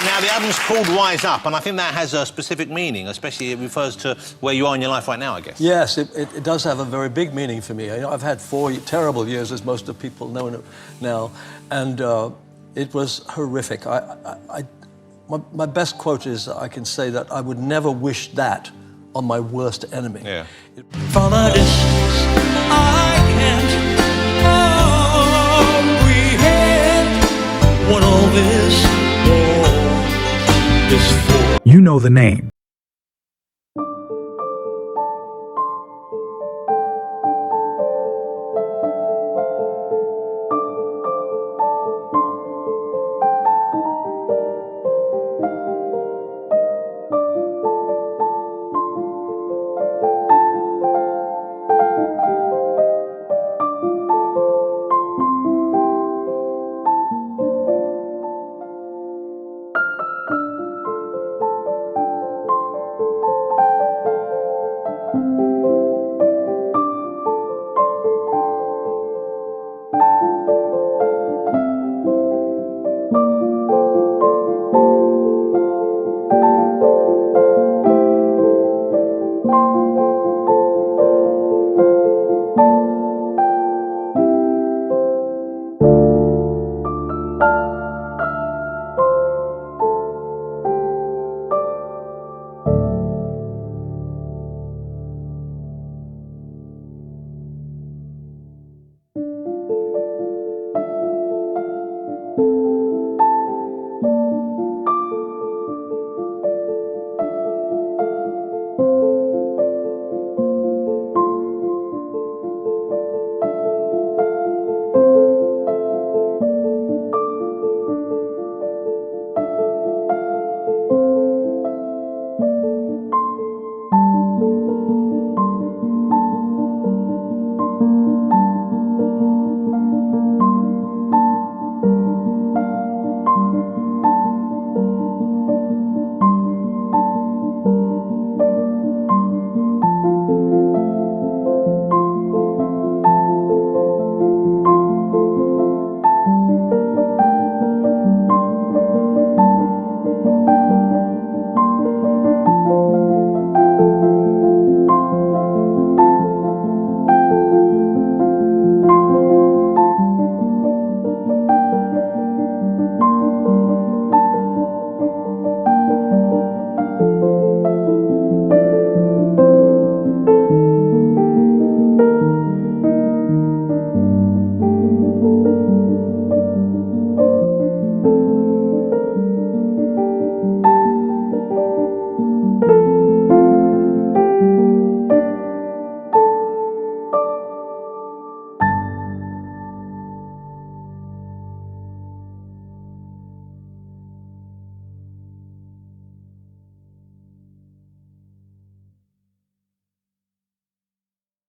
Now, the album's called Wise Up, and I think that has a specific meaning, especially it refers to where you are in your life right now, I guess. Yes, it does have a very big meaning for me. You know, I've had 4 terrible years, as most of people know now, and it was horrific. My best quote is, I can say that I would never wish that on my worst enemy. Yeah. From a distance, I can't comprehend what all this war is for. You know the name.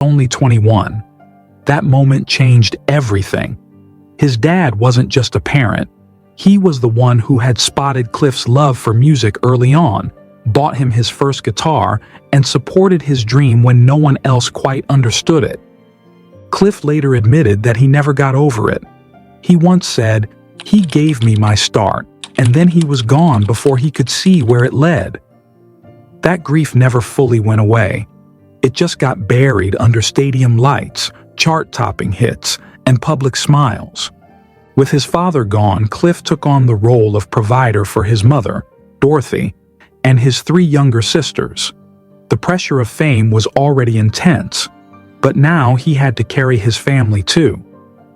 Only 21. That moment changed everything. His dad wasn't just a parent. He was the one who had spotted Cliff's love for music early on, bought him his first guitar, and supported his dream when no one else quite understood it. Cliff later admitted that he never got over it. He once said, "He gave me my start, and then he was gone before he could see where it led." That grief never fully went away. It just got buried under stadium lights, chart-topping hits, and public smiles. With his father gone, Cliff took on the role of provider for his mother, Dorothy, and his 3 younger sisters. The pressure of fame was already intense, but now he had to carry his family too.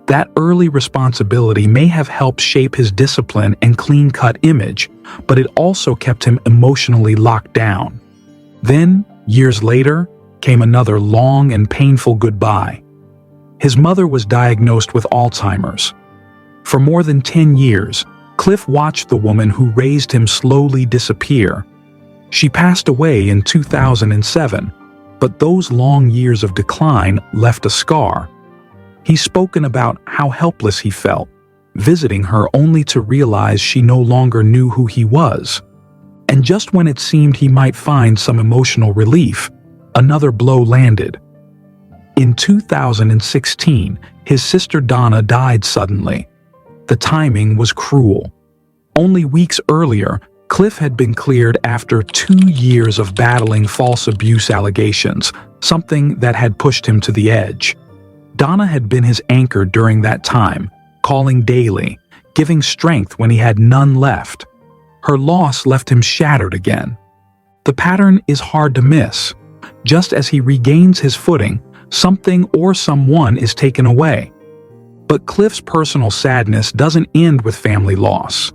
That early responsibility may have helped shape his discipline and clean-cut image, but it also kept him emotionally locked down. Then, years later, came another long and painful goodbye. His mother was diagnosed with Alzheimer's. For more than 10 years, Cliff watched the woman who raised him slowly disappear. She passed away in 2007, but those long years of decline left a scar. He's spoken about how helpless he felt, visiting her only to realize she no longer knew who he was. And just when it seemed he might find some emotional relief, another blow landed. In 2016, his sister Donna died suddenly. The timing was cruel. Only weeks earlier, Cliff had been cleared after 2 years of battling false abuse allegations, something that had pushed him to the edge. Donna had been his anchor during that time, calling daily, giving strength when he had none left. Her loss left him shattered again. The pattern is hard to miss. Just as he regains his footing, something or someone is taken away. But Cliff's personal sadness doesn't end with family loss.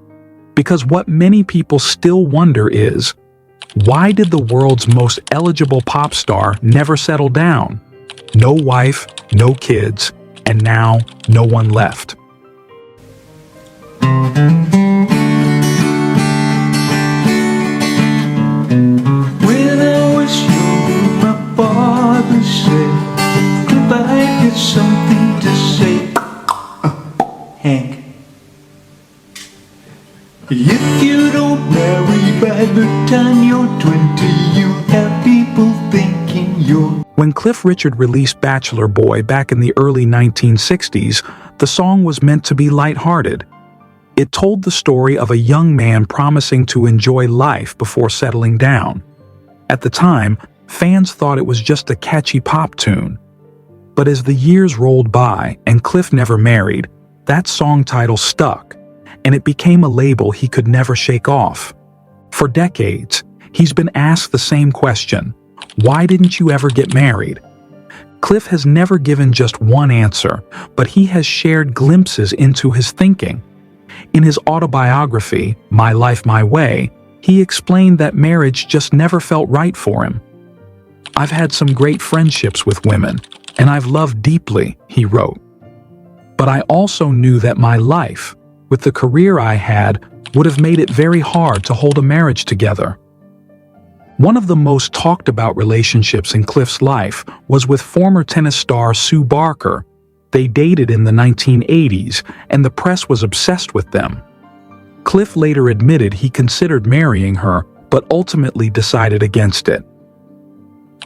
Because what many people still wonder is, why did the world's most eligible pop star never settle down? No wife, no kids, and now no one left. When I was young, my father said, Cliff, I got something to say. Hank, if you don't marry by the time you're 20, you'll have people thinking you're... When Cliff Richard released Bachelor Boy back in the early 1960s, the song was meant to be lighthearted. It told the story of a young man promising to enjoy life before settling down. At the time, fans thought it was just a catchy pop tune. But as the years rolled by and Cliff never married, that song title stuck, and it became a label he could never shake off. For decades, he's been asked the same question: why didn't you ever get married? Cliff has never given just one answer, but he has shared glimpses into his thinking. In his autobiography, My Life, My Way, he explained that marriage just never felt right for him. "I've had some great friendships with women, and I've loved deeply," he wrote. "But I also knew that my life, with the career I had, would have made it very hard to hold a marriage together." One of the most talked about relationships in Cliff's life was with former tennis star Sue Barker. They dated in the 1980s, and the press was obsessed with them. Cliff later admitted he considered marrying her, but ultimately decided against it.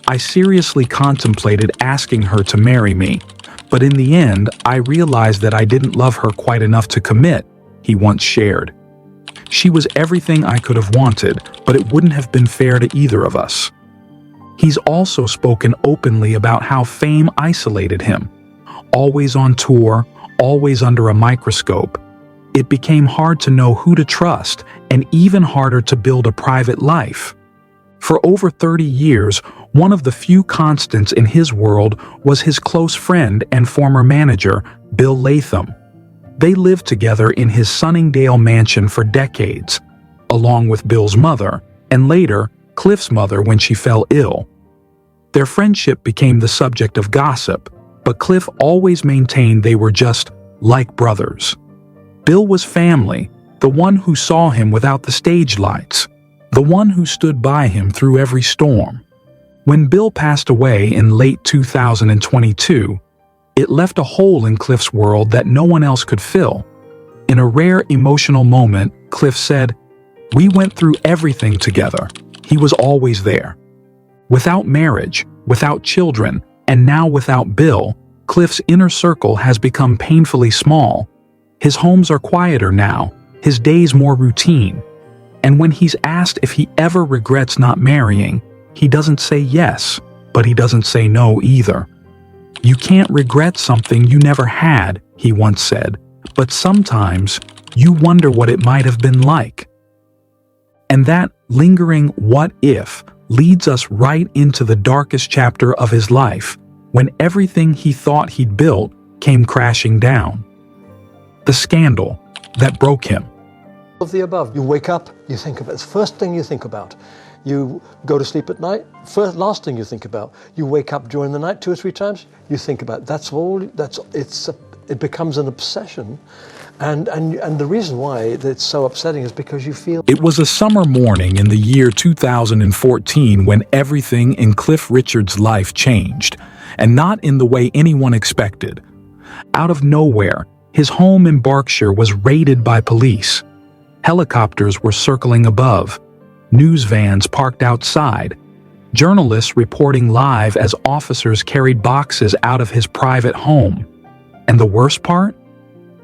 "I seriously contemplated asking her to marry me, but in the end, I realized that I didn't love her quite enough to commit," he once shared. "She was everything I could have wanted, but it wouldn't have been fair to either of us." He's also spoken openly about how fame isolated him. Always on tour, always under a microscope, it became hard to know who to trust and even harder to build a private life. For over 30 years, one of the few constants in his world was his close friend and former manager, Bill Latham. They lived together in his Sunningdale mansion for decades, along with Bill's mother, and later, Cliff's mother when she fell ill. Their friendship became the subject of gossip, but Cliff always maintained they were just like brothers. Bill was family, the one who saw him without the stage lights, the one who stood by him through every storm. When Bill passed away in late 2022, it left a hole in Cliff's world that no one else could fill. In a rare emotional moment, Cliff said, "We went through everything together. He was always there." Without marriage, without children, and now without Bill, Cliff's inner circle has become painfully small. His homes are quieter now, his days more routine. And when he's asked if he ever regrets not marrying, he doesn't say yes, but he doesn't say no either. "You can't regret something you never had," he once said, "but sometimes you wonder what it might have been like." And that lingering what if leads us right into the darkest chapter of his life, when everything he thought he'd built came crashing down. The scandal that broke him. Of the above, you wake up, you think about it. It's the first thing you think about. You go to sleep at night, last thing you think about. You wake up during the night 2 or 3 times, you think about it. That's all. It becomes an obsession. And the reason why it's so upsetting is because you feel... It was a summer morning in the year 2014 when everything in Cliff Richard's life changed, and not in the way anyone expected. Out of nowhere, his home in Berkshire was raided by police. Helicopters were circling above, news vans parked outside, journalists reporting live as officers carried boxes out of his private home. And the worst part?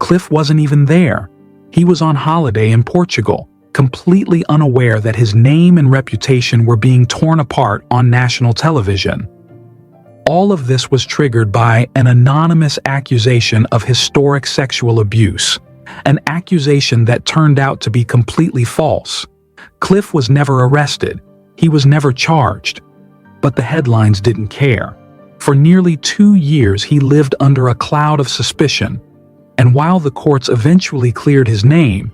Cliff wasn't even there. He was on holiday in Portugal, completely unaware that his name and reputation were being torn apart on national television. All of this was triggered by an anonymous accusation of historic sexual abuse, an accusation that turned out to be completely false. Cliff was never arrested. He was never charged. But the headlines didn't care. For nearly 2 years, he lived under a cloud of suspicion. And while the courts eventually cleared his name,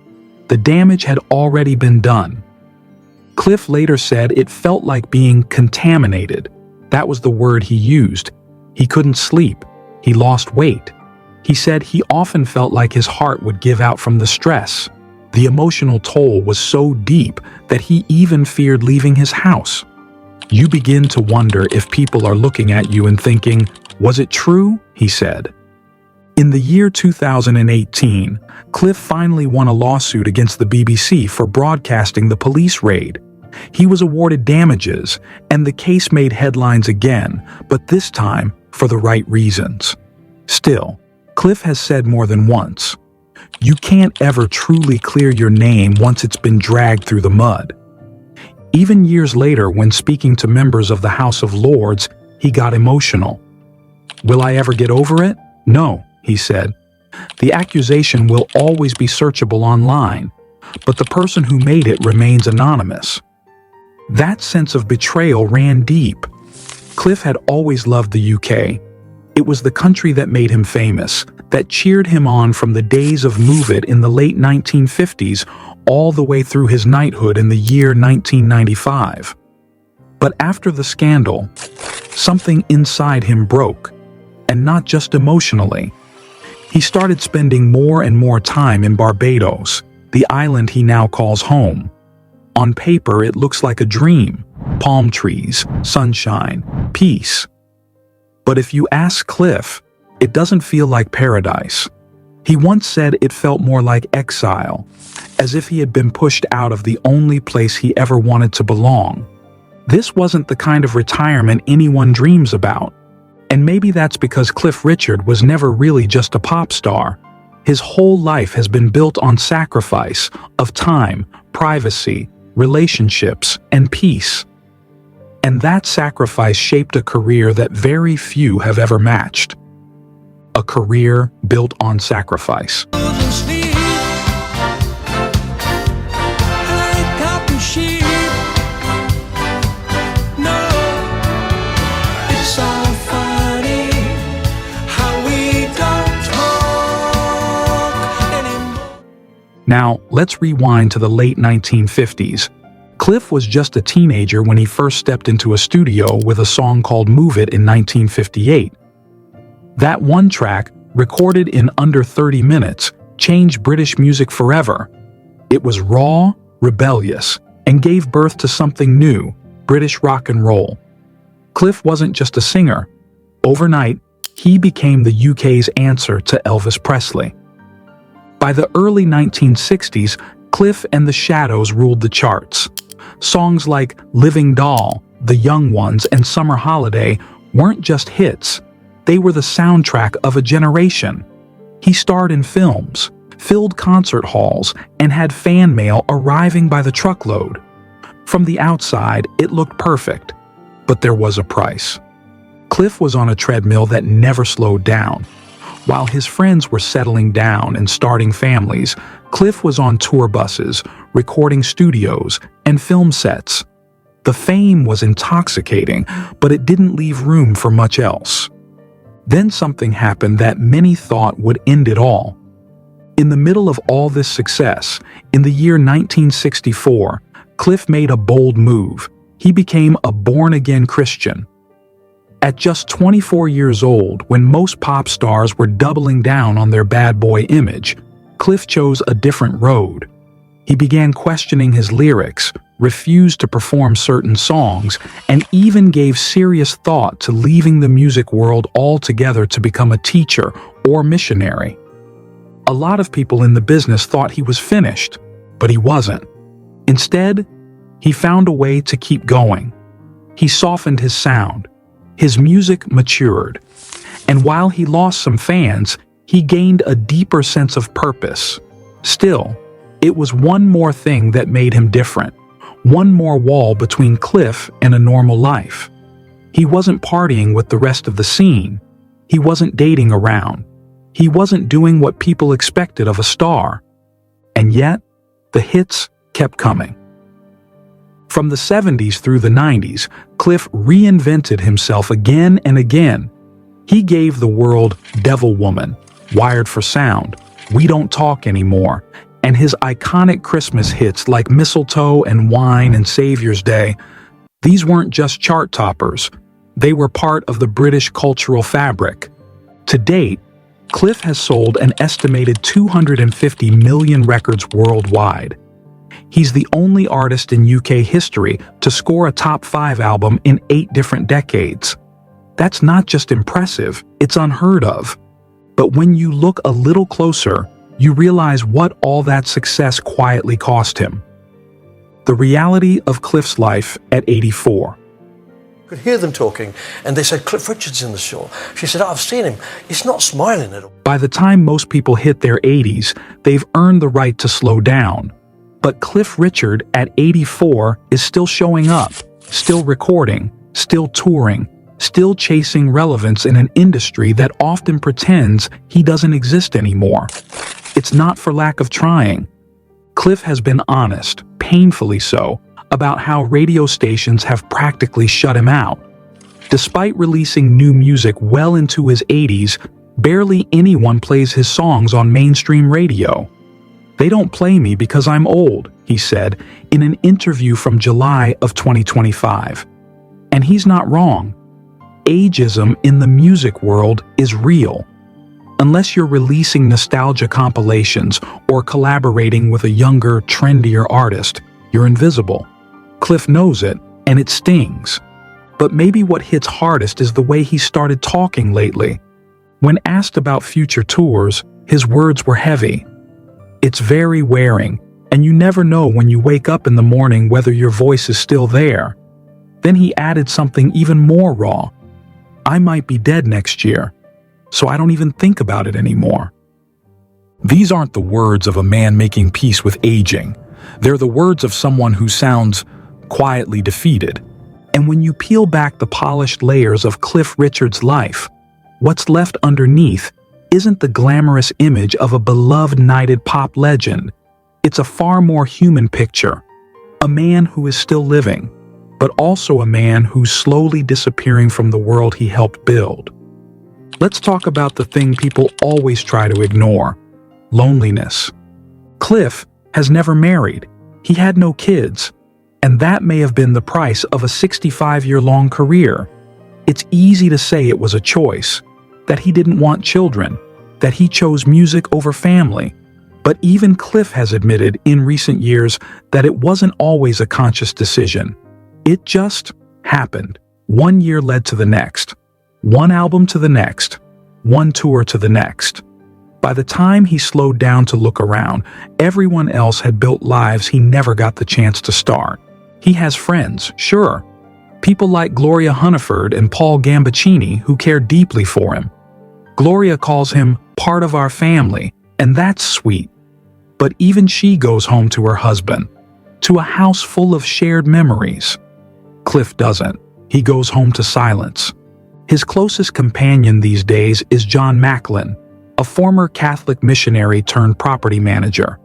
the damage had already been done. Cliff later said it felt like being contaminated. That was the word he used. He couldn't sleep. He lost weight. He said he often felt like his heart would give out from the stress. The emotional toll was so deep that he even feared leaving his house. You begin to wonder if people are looking at you and thinking, "Was it true?" he said. In the year 2018, Cliff finally won a lawsuit against the BBC for broadcasting the police raid. He was awarded damages, and the case made headlines again, but this time for the right reasons. Still, Cliff has said more than once, "You can't ever truly clear your name once it's been dragged through the mud." Even years later, when speaking to members of the House of Lords, he got emotional. "Will I ever get over it? No," he said. "The accusation will always be searchable online, but the person who made it remains anonymous." That sense of betrayal ran deep. Cliff had always loved the UK. It was the country that made him famous, that cheered him on from the days of Move It in the late 1950s all the way through his knighthood in the year 1995. But after the scandal, something inside him broke, and not just emotionally. He started spending more and more time in Barbados, the island he now calls home. On paper, it looks like a dream: palm trees, sunshine, peace. But if you ask Cliff, it doesn't feel like paradise. He once said it felt more like exile, as if he had been pushed out of the only place he ever wanted to belong. This wasn't the kind of retirement anyone dreams about. And maybe that's because Cliff Richard was never really just a pop star. His whole life has been built on sacrifice of time, privacy, relationships, and peace. And that sacrifice shaped a career that very few have ever matched. A career built on sacrifice. Now, let's rewind to the late 1950s. Cliff was just a teenager when he first stepped into a studio with a song called Move It in 1958. That one track, recorded in under 30 minutes, changed British music forever. It was raw, rebellious, and gave birth to something new: British rock and roll. Cliff wasn't just a singer. Overnight, he became the UK's answer to Elvis Presley. By the early 1960s, Cliff and the Shadows ruled the charts. Songs like Living Doll, The Young Ones, and Summer Holiday weren't just hits. They were the soundtrack of a generation. He starred in films, filled concert halls, and had fan mail arriving by the truckload. From the outside, it looked perfect, but there was a price. Cliff was on a treadmill that never slowed down. While his friends were settling down and starting families, Cliff was on tour buses, recording studios, and film sets. The fame was intoxicating, but it didn't leave room for much else. Then something happened that many thought would end it all. In the middle of all this success, in the year 1964, Cliff made a bold move. He became a born-again Christian. At just 24 years old, when most pop stars were doubling down on their bad boy image, Cliff chose a different road. He began questioning his lyrics, refused to perform certain songs, and even gave serious thought to leaving the music world altogether to become a teacher or missionary. A lot of people in the business thought he was finished, but he wasn't. Instead, he found a way to keep going. He softened his sound. His music matured, and while he lost some fans, he gained a deeper sense of purpose. Still, it was one more thing that made him different. One more wall between Cliff and a normal life. He wasn't partying with the rest of the scene. He wasn't dating around. He wasn't doing what people expected of a star. And yet, the hits kept coming. From the 70s through the 90s, Cliff reinvented himself again and again. He gave the world Devil Woman, Wired for Sound, We Don't Talk Anymore, and his iconic Christmas hits like Mistletoe and Wine and Savior's Day. These weren't just chart toppers. They were part of the British cultural fabric. To date, Cliff has sold an estimated 250 million records worldwide. He's the only artist in UK history to score a top 5 album in 8 different decades. That's not just impressive, it's unheard of. But when you look a little closer, you realize what all that success quietly cost him. The reality of Cliff's life at 84. I could hear them talking, and they said, Cliff Richard's in the show. She said, I've seen him. He's not smiling at all. By the time most people hit their 80s, they've earned the right to slow down. But Cliff Richard at 84 is still showing up, still recording, still touring, still chasing relevance in an industry that often pretends he doesn't exist anymore. It's not for lack of trying. Cliff has been honest, painfully so, about how radio stations have practically shut him out. Despite releasing new music well into his 80s, barely anyone plays his songs on mainstream radio. They don't play me because I'm old, he said in an interview from July of 2025. And he's not wrong. Ageism in the music world is real. Unless you're releasing nostalgia compilations or collaborating with a younger, trendier artist, you're invisible. Cliff knows it, and it stings. But maybe what hits hardest is the way he started talking lately. When asked about future tours, his words were heavy. It's very wearing, and you never know when you wake up in the morning whether your voice is still there. Then he added something even more raw. I might be dead next year, so I don't even think about it anymore. These aren't the words of a man making peace with aging. They're the words of someone who sounds quietly defeated. And when you peel back the polished layers of Cliff Richard's life, what's left underneath isn't the glamorous image of a beloved knighted pop legend. It's a far more human picture. A man who is still living, but also a man who's slowly disappearing from the world he helped build. Let's talk about the thing people always try to ignore: loneliness. Cliff has never married. He had no kids. And that may have been the price of a 65-year-long career. It's easy to say it was a choice, that he didn't want children, that he chose music over family. But even Cliff has admitted in recent years that it wasn't always a conscious decision. It just happened. One year led to the next. One album to the next. One tour to the next. By the time he slowed down to look around, everyone else had built lives he never got the chance to start. He has friends, sure. People like Gloria Hunniford and Paul Gambaccini who care deeply for him. Gloria calls him part of our family, and that's sweet. But even she goes home to her husband, to a house full of shared memories. Cliff doesn't. He goes home to silence. His closest companion these days is John Macklin, a former Catholic missionary turned property manager.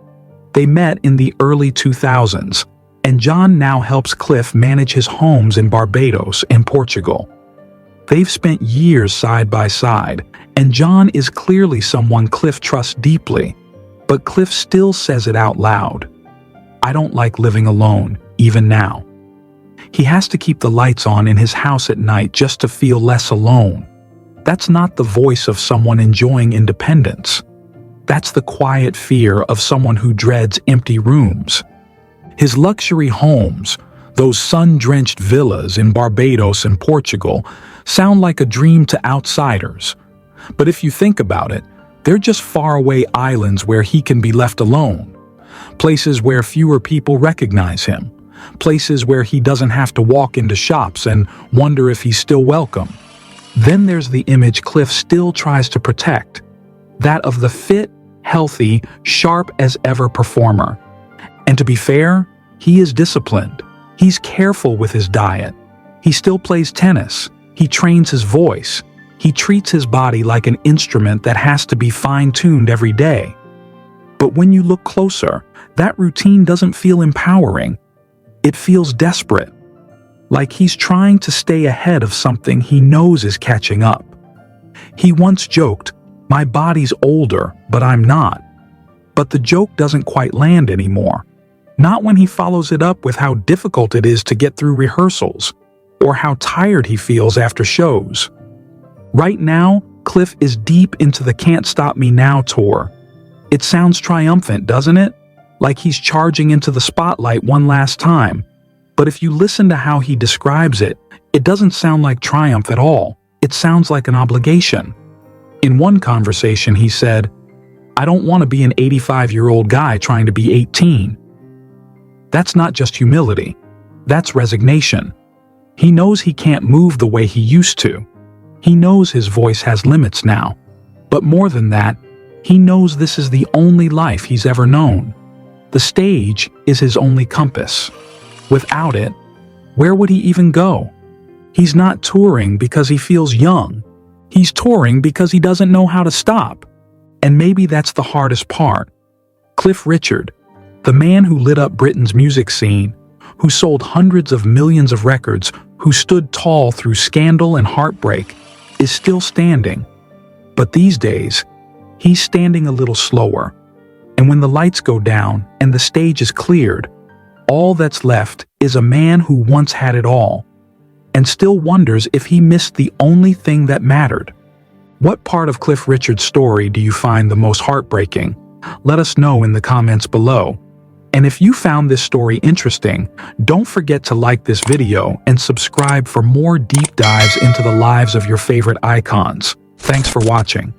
They met in the early 2000s, and John now helps Cliff manage his homes in Barbados and Portugal. They've spent years side by side, and John is clearly someone Cliff trusts deeply, but Cliff still says it out loud. I don't like living alone, even now. He has to keep the lights on in his house at night just to feel less alone. That's not the voice of someone enjoying independence. That's the quiet fear of someone who dreads empty rooms. His luxury homes, those sun-drenched villas in Barbados and Portugal, sound like a dream to outsiders. But if you think about it, they're just faraway islands where he can be left alone. Places where fewer people recognize him. Places where he doesn't have to walk into shops and wonder if he's still welcome. Then there's the image Cliff still tries to protect, that of the fit, healthy, sharp as ever performer. And to be fair, he is disciplined. He's careful with his diet. He still plays tennis. He trains his voice. He treats his body like an instrument that has to be fine-tuned every day. But when you look closer, that routine doesn't feel empowering. It feels desperate, like he's trying to stay ahead of something he knows is catching up. He once joked, "My body's older, but I'm not." But the joke doesn't quite land anymore. Not when he follows it up with how difficult it is to get through rehearsals, or how tired he feels after shows. Right now, Cliff is deep into the Can't Stop Me Now tour. It sounds triumphant, doesn't it? Like he's charging into the spotlight one last time. But if you listen to how he describes it, it doesn't sound like triumph at all. It sounds like an obligation. In one conversation, he said, "I don't want to be an 85-year-old guy trying to be 18. That's not just humility. That's resignation. He knows he can't move the way he used to. He knows his voice has limits now. But more than that, he knows this is the only life he's ever known. The stage is his only compass. Without it, where would he even go? He's not touring because he feels young. He's touring because he doesn't know how to stop. And maybe that's the hardest part. Cliff Richard, the man who lit up Britain's music scene, who sold hundreds of millions of records, who stood tall through scandal and heartbreak, is still standing. But these days, he's standing a little slower. And when the lights go down and the stage is cleared, all that's left is a man who once had it all, and still wonders if he missed the only thing that mattered. What part of Cliff Richard's story do you find the most heartbreaking? Let us know in the comments below. And if you found this story interesting, don't forget to like this video and subscribe for more deep dives into the lives of your favorite icons. Thanks for watching.